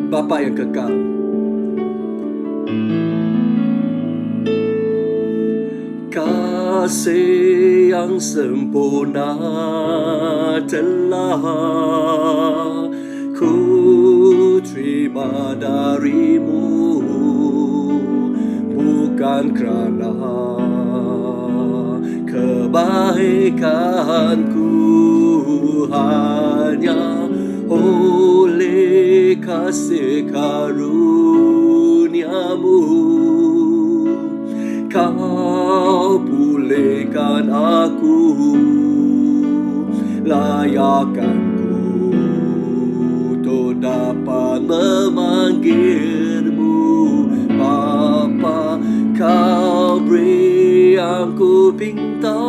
Bapa yang kekal, kasih yang sempurna telah ku terima darimu, bukan kerana kebaikanku, hanya oleh kasih karuniamu. Kau pulihkan aku, layakkanku untuk dapat memanggilmu Bapa. Kau beri yang ku pinta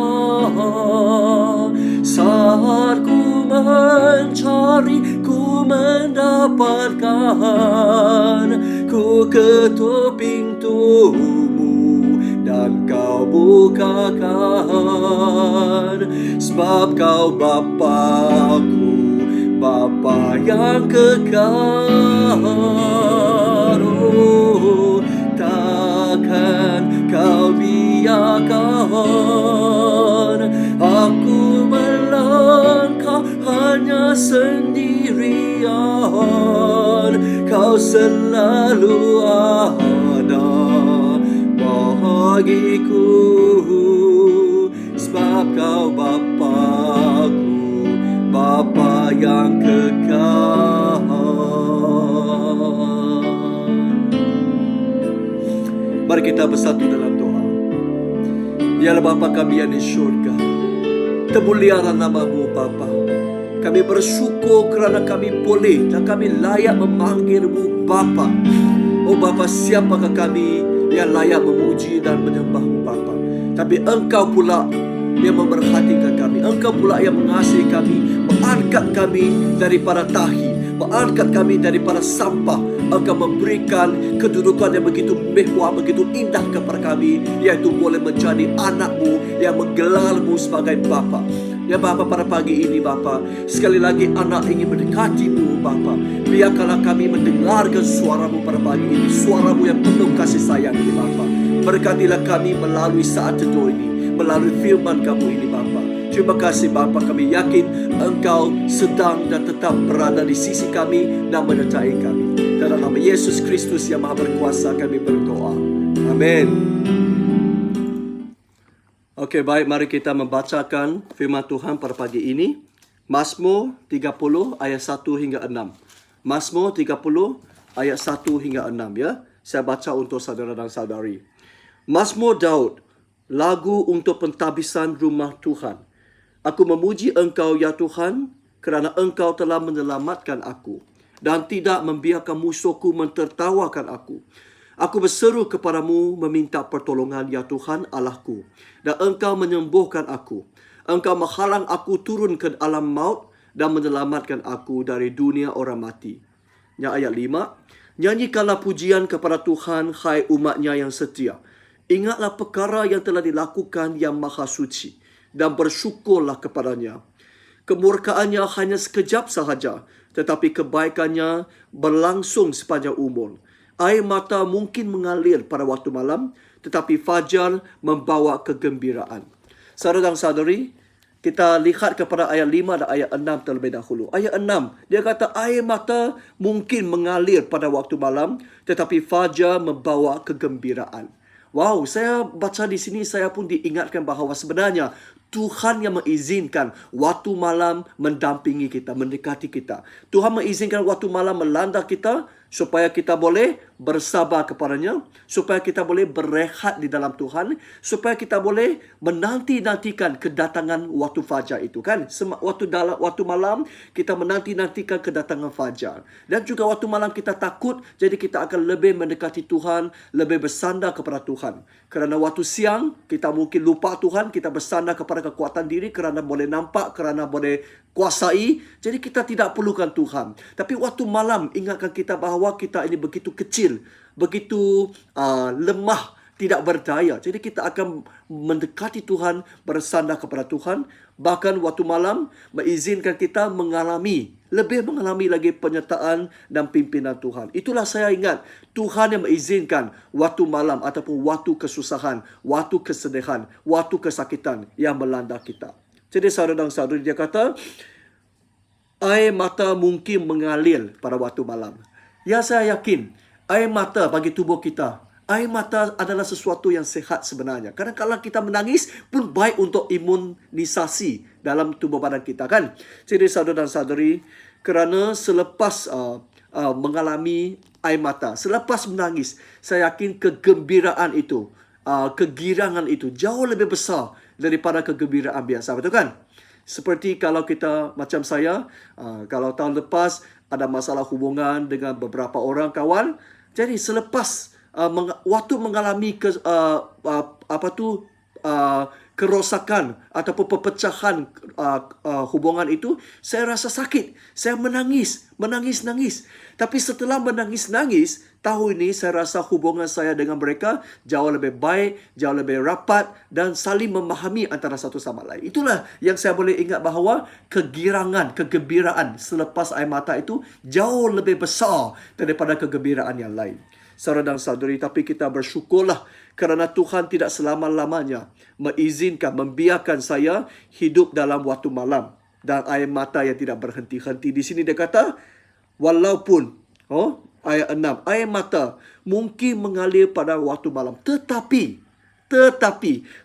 saat ku mencari, ku mendapatkan, ku ketuk pintumu dan kau bukakan, sebab kau Bapaku, Bapa yang kekal. Oh, takkan kau biarkan aku melangkah hanya sendirian. Kau selalu ada bagiku, sebab kau Bapaku, Bapa yang kekal. Mari kita bersatu dalam doa. Ya Bapa kami yang di syurga, termulialah nama-Mu Bapa. Kami bersyukur kerana kami boleh dan kami layak memanggil-Mu Bapa. Oh Bapa, siapakah kami yang layak memuji dan menyembah-Mu Bapa? Tapi Engkau pula yang memerhatikan kami. Engkau pula yang mengasihi kami, mengangkat kami daripada tahi, mengangkat kami daripada sampah. Engkau memberikan kedudukan yang begitu mewah, begitu indah kepada kami, yaitu boleh menjadi anak-Mu yang menggelar-Mu sebagai Bapa. Ya Bapa, pada pagi ini Bapa, sekali lagi anak ingin mendekati-Mu Bapa. Biarkanlah kami mendengarkan suara-Mu pada pagi ini, suara-Mu yang penuh kasih sayang ini Bapa. Berkatilah kami melalui saat teduh ini, melalui firman Kamu ini Bapa. Terima kasih Bapa, kami yakin Engkau sedang dan tetap berada di sisi kami dan menyertai kami. Dalam nama Yesus Kristus yang Maha Berkuasa kami berdoa. Amin. Okey, baik, mari kita membacakan firman Tuhan pada pagi ini. Mazmur 30 ayat 1 hingga 6. Mazmur 30 ayat 1 hingga 6 ya. Saya baca untuk saudara dan saudari. Mazmur Daud, lagu untuk pentadbisan rumah Tuhan. Aku memuji Engkau ya Tuhan, kerana Engkau telah menyelamatkan aku dan tidak membiarkan musuhku mentertawakan aku. Aku berseru kepadamu meminta pertolongan ya Tuhan Allahku, dan Engkau menyembuhkan aku. Engkau menghalang aku turun ke alam maut dan menyelamatkan aku dari dunia orang mati. Ya, ayat 5. Nyanyikanlah pujian kepada Tuhan, hai umat-Nya yang setia. Ingatlah perkara yang telah dilakukan yang maha suci, dan bersyukurlah kepadanya. Kemurkaannya hanya sekejap sahaja, tetapi kebaikannya berlangsung sepanjang umur. Air mata mungkin mengalir pada waktu malam, tetapi fajar membawa kegembiraan. Saudara dan saudari, kita lihat kepada ayat 5 dan ayat 6 terlebih dahulu. Ayat 6, dia kata air mata mungkin mengalir pada waktu malam, tetapi fajar membawa kegembiraan. Wow, saya baca di sini, saya pun diingatkan bahawa sebenarnya Tuhan yang mengizinkan waktu malam mendampingi kita, mendekati kita. Tuhan mengizinkan waktu malam melanda kita supaya kita boleh bersabar kepadanya, supaya kita boleh berehat di dalam Tuhan, supaya kita boleh menanti-nantikan kedatangan waktu fajar itu kan. Waktu malam kita menanti-nantikan kedatangan fajar. Dan juga waktu malam kita takut, jadi kita akan lebih mendekati Tuhan, lebih bersandar kepada Tuhan. Kerana waktu siang kita mungkin lupa Tuhan, kita bersandar kepada kekuatan diri kerana boleh nampak, kerana boleh kuasai. Jadi kita tidak perlukan Tuhan. Tapi waktu malam ingatkan kita bahawa kita ini begitu kecil, begitu lemah, tidak berdaya. Jadi kita akan mendekati Tuhan, bersandar kepada Tuhan. Bahkan waktu malam mengizinkan kita lebih mengalami lagi penyertaan dan pimpinan Tuhan. Itulah saya ingat, Tuhan yang mengizinkan waktu malam ataupun waktu kesusahan, waktu kesedihan, waktu kesakitan yang melanda kita. Jadi saudara dan saudari, dia kata, air mata mungkin mengalir pada waktu malam. Ya, saya yakin air mata bagi tubuh kita, air mata adalah sesuatu yang sehat sebenarnya. Kadang-kadang kita menangis pun baik untuk imunisasi dalam tubuh badan kita, kan? Jadi saudara dan saudari, kerana selepas mengalami air mata, selepas menangis, saya yakin kegembiraan itu, kegirangan itu jauh lebih besar daripada kegembiraan biasa, betul kan? Seperti kalau kita, macam saya, kalau tahun lepas ada masalah hubungan dengan beberapa orang kawan, jadi selepas waktu mengalami kerosakan ataupun perpecahan hubungan itu, saya rasa sakit. Saya menangis. Tapi setelah menangis, tahun ini saya rasa hubungan saya dengan mereka jauh lebih baik, jauh lebih rapat dan saling memahami antara satu sama lain. Itulah yang saya boleh ingat, bahawa kegembiraan selepas air mata itu jauh lebih besar daripada kegembiraan yang lain. Saudara dan saudari, tapi kita bersyukurlah kerana Tuhan tidak selama-lamanya membiarkan saya hidup dalam waktu malam dan air mata yang tidak berhenti-henti. Di sini dia kata, walaupun ayat 6, air mata mungkin mengalir pada waktu malam, tetapi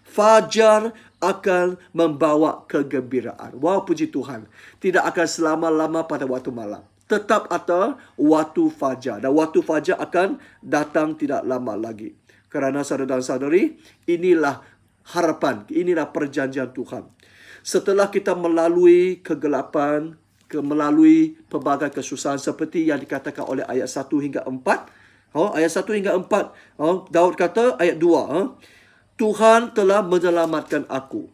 fajar akan membawa kegembiraan. Wah, puji Tuhan, tidak akan selama-lama pada waktu malam, tetap ada waktu fajar. Dan waktu fajar akan datang tidak lama lagi. Kerana saudara dan saudari, inilah harapan, inilah perjanjian Tuhan. Setelah kita melalui kegelapan, melalui pelbagai kesusahan seperti yang dikatakan oleh ayat 1 hingga 4. Ayat 1 hingga 4. Daud kata, ayat 2. Tuhan telah menyelamatkan aku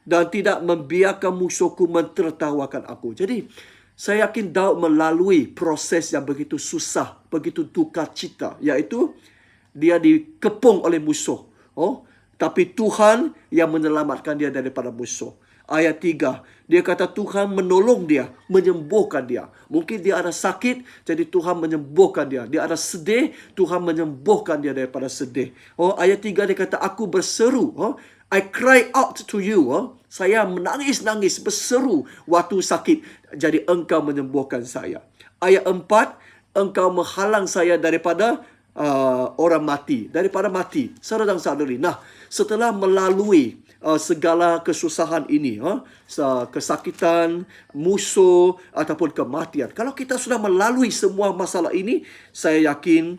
dan tidak membiarkan musuhku mentertawakan aku. Jadi, saya yakin Daud melalui proses yang begitu susah, begitu duka cita, iaitu dia dikepung oleh musuh. Tapi Tuhan yang menyelamatkan dia daripada musuh. Ayat 3, dia kata Tuhan menolong dia, menyembuhkan dia. Mungkin dia ada sakit, jadi Tuhan menyembuhkan dia. Dia ada sedih, Tuhan menyembuhkan dia daripada sedih. Ayat 3 dia kata, aku berseru. I cry out to you. Saya menangis-nangis, berseru waktu sakit. Jadi engkau menyembuhkan saya. Ayat 4, engkau menghalang saya daripada orang mati. Daripada mati. Saudara dan saudari. Nah, setelah melalui segala kesusahan ini, kesakitan, musuh ataupun kematian. Kalau kita sudah melalui semua masalah ini, saya yakin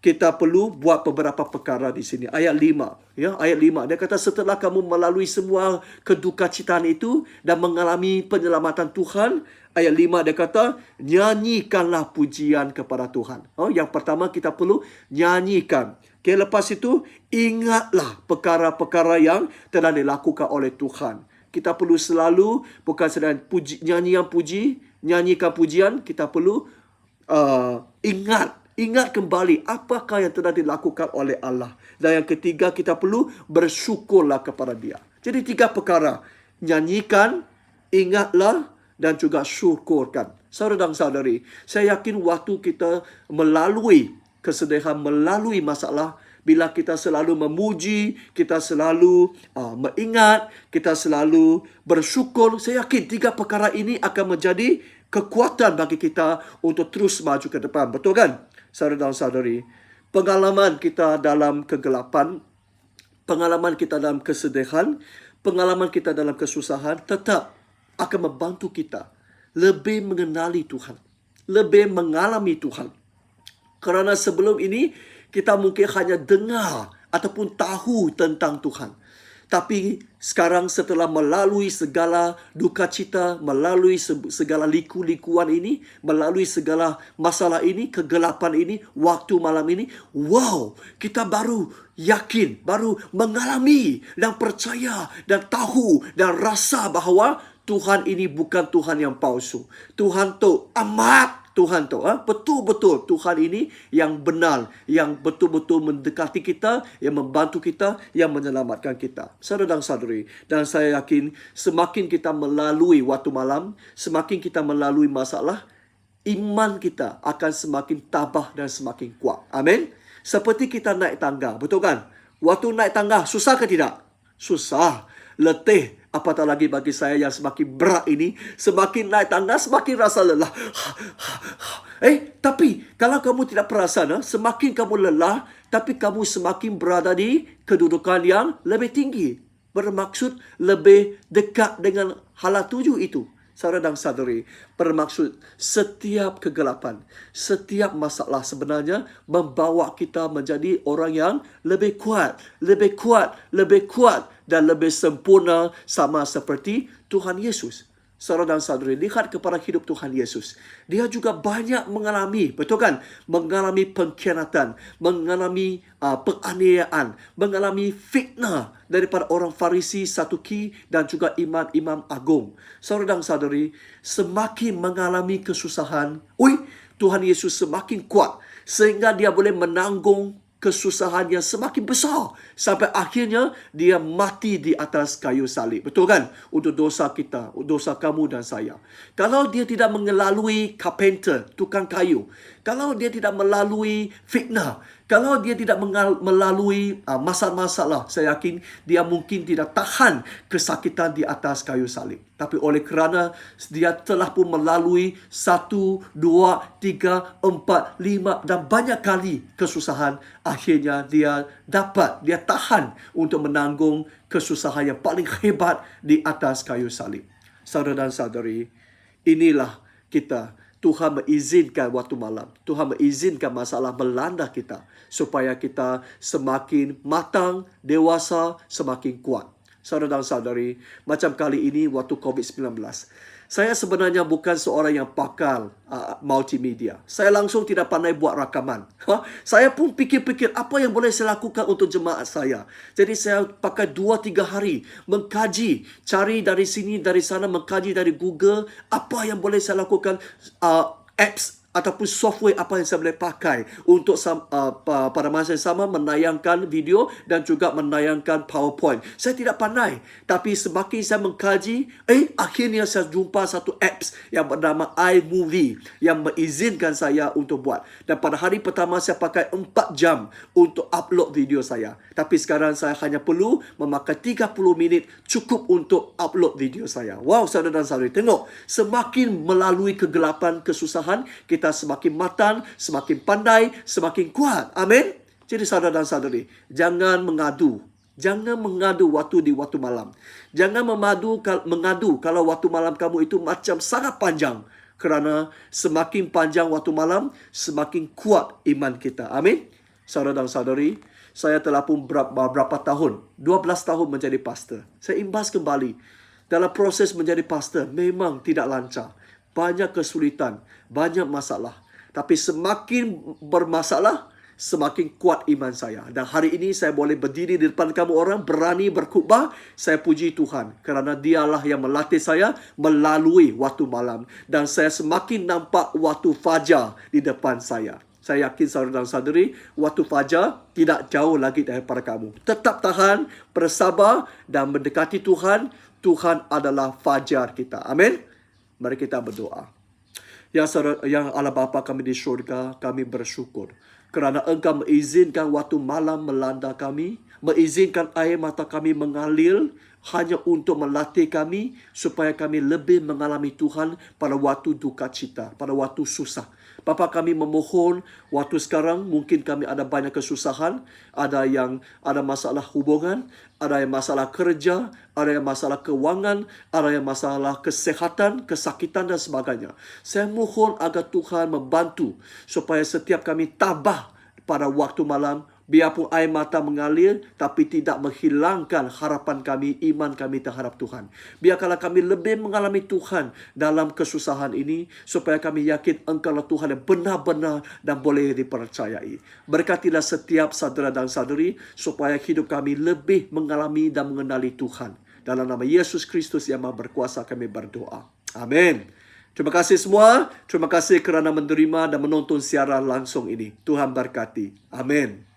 kita perlu buat beberapa perkara di sini. Ayat 5. Ayat 5. Dia kata, setelah kamu melalui semua kedukacitaan itu dan mengalami penyelamatan Tuhan, ayat 5 dia kata, nyanyikanlah pujian kepada Tuhan. Yang pertama kita perlu nyanyikan. Lepas itu, ingatlah perkara-perkara yang telah dilakukan oleh Tuhan. Kita perlu selalu, bukan sedang nyanyikan pujian, kita perlu ingat kembali apakah yang telah dilakukan oleh Allah. Dan yang ketiga, kita perlu bersyukurlah kepada dia. Jadi 3 perkara. Nyanyikan, ingatlah, dan juga syukurkan. Saudara dan saudari, saya yakin waktu kita melalui kesedihan, melalui masalah, bila kita selalu memuji, kita selalu mengingat, kita selalu bersyukur, saya yakin 3 perkara ini akan menjadi kekuatan bagi kita untuk terus maju ke depan. Betul kan? Saudara dan saudari, pengalaman kita dalam kegelapan, pengalaman kita dalam kesedihan, pengalaman kita dalam kesusahan tetap akan membantu kita lebih mengenali Tuhan, lebih mengalami Tuhan. Kerana sebelum ini kita mungkin hanya dengar ataupun tahu tentang Tuhan. Tapi sekarang setelah melalui segala duka cita, melalui segala liku-likuan ini, melalui segala masalah ini, kegelapan ini, waktu malam ini, wow, kita baru yakin, baru mengalami dan percaya dan tahu dan rasa bahawa Tuhan ini bukan Tuhan yang palsu. Tuhan tu amat Tuhan tu, betul-betul Tuhan ini yang benar, yang betul-betul mendekati kita, yang membantu kita, yang menyelamatkan kita. Saudara dan saudari, dan saya yakin semakin kita melalui waktu malam, semakin kita melalui masalah, iman kita akan semakin tabah dan semakin kuat. Amin. Seperti kita naik tangga, betul kan? Waktu naik tangga, susah ke tidak? Susah, letih. Apatah lagi bagi saya yang semakin berat ini, semakin naik tangga, semakin rasa lelah. Tapi kalau kamu tidak perasan, semakin kamu lelah, tapi kamu semakin berada di kedudukan yang lebih tinggi. Bermaksud lebih dekat dengan hala tuju itu. Saudara dan saudari, bermaksud setiap kegelapan, setiap masalah sebenarnya membawa kita menjadi orang yang lebih kuat, lebih kuat, lebih kuat dan lebih sempurna sama seperti Tuhan Yesus. Saudara dan saudari, lihat kepada hidup Tuhan Yesus. Dia juga banyak mengalami, betul kan? Mengalami pengkhianatan, mengalami penganiayaan, mengalami fitnah daripada orang Farisi, Saduki dan juga imam-imam agung. Saudara dan saudari, semakin mengalami kesusahan, Tuhan Yesus semakin kuat sehingga dia boleh menanggung kesusahan yang semakin besar sampai akhirnya dia mati di atas kayu salib. Betul kan? Untuk dosa kita, dosa kamu dan saya. Kalau dia tidak melalui carpenter, tukang kayu, kalau dia tidak melalui fitnah, kalau dia tidak melalui masalah-masalah, saya yakin dia mungkin tidak tahan kesakitan di atas kayu salib. Tapi oleh kerana dia telah pun melalui 1, 2, 3, 4, 5 dan banyak kali kesusahan, akhirnya dia tahan untuk menanggung kesusahan yang paling hebat di atas kayu salib. Saudara dan saudari, inilah kita. Tuhan mengizinkan waktu malam. Tuhan mengizinkan masalah melanda kita supaya kita semakin matang, dewasa, semakin kuat. Saudara dan saudari, macam kali ini waktu COVID-19. Saya sebenarnya bukan seorang yang pakar multimedia. Saya langsung tidak pandai buat rakaman. Saya pun fikir-fikir apa yang boleh saya lakukan untuk jemaat saya. Jadi saya pakai 2-3 hari mengkaji, cari dari sini, dari sana, mengkaji dari Google, apa yang boleh saya lakukan, apps ataupun software apa yang saya boleh pakai untuk pada masa yang sama menayangkan video dan juga menayangkan PowerPoint. Saya tidak pandai, tapi semakin saya mengkaji, akhirnya saya jumpa satu apps yang bernama iMovie yang mengizinkan saya untuk buat. Dan pada hari pertama saya pakai 4 jam untuk upload video saya. Tapi sekarang saya hanya perlu memakai 30 minit cukup untuk upload video saya. Wow, saudara dan saudari, tengok, semakin melalui kegelapan, kesusahan, kita semakin matang, semakin pandai, semakin kuat. Amin. Jadi saudara dan saudari, jangan mengadu. Jangan mengadu di waktu malam. Jangan mengadu kalau waktu malam kamu itu macam sangat panjang. Kerana semakin panjang waktu malam, semakin kuat iman kita. Amin. Saudara dan saudari, saya telah pun berapa tahun, 12 tahun menjadi pastor. Saya imbas kembali. Dalam proses menjadi pastor, memang tidak lancar. Banyak kesulitan, banyak masalah. Tapi semakin bermasalah, semakin kuat iman saya. Dan hari ini saya boleh berdiri di depan kamu orang, berani berkhutbah. Saya puji Tuhan kerana dialah yang melatih saya melalui waktu malam. Dan saya semakin nampak waktu fajar di depan saya. Saya yakin saudara dan saudari, waktu fajar tidak jauh lagi daripada kamu. Tetap tahan, bersabar dan mendekati Tuhan. Tuhan adalah fajar kita. Amin. Mari kita berdoa. Ya Allah Bapa kami di syurga, kami bersyukur kerana Engkau mengizinkan waktu malam melanda kami, mengizinkan air mata kami mengalir hanya untuk melatih kami supaya kami lebih mengalami Tuhan pada waktu duka cita, pada waktu susah. Bapa, kami memohon waktu sekarang mungkin kami ada banyak kesusahan, ada yang ada masalah hubungan, ada yang masalah kerja, ada yang masalah keuangan, ada yang masalah kesehatan, kesakitan dan sebagainya. Saya mohon agar Tuhan membantu supaya setiap kami tabah pada waktu malam, biarpun air mata mengalir, tapi tidak menghilangkan harapan kami, iman kami terhadap Tuhan. Biarkanlah kami lebih mengalami Tuhan dalam kesusahan ini, supaya kami yakin Engkaulah Tuhan yang benar-benar dan boleh dipercayai. Berkatilah setiap saudara dan saudari, supaya hidup kami lebih mengalami dan mengenali Tuhan. Dalam nama Yesus Kristus yang Maha Berkuasa kami berdoa. Amin. Terima kasih semua. Terima kasih kerana menerima dan menonton siaran langsung ini. Tuhan berkati. Amin.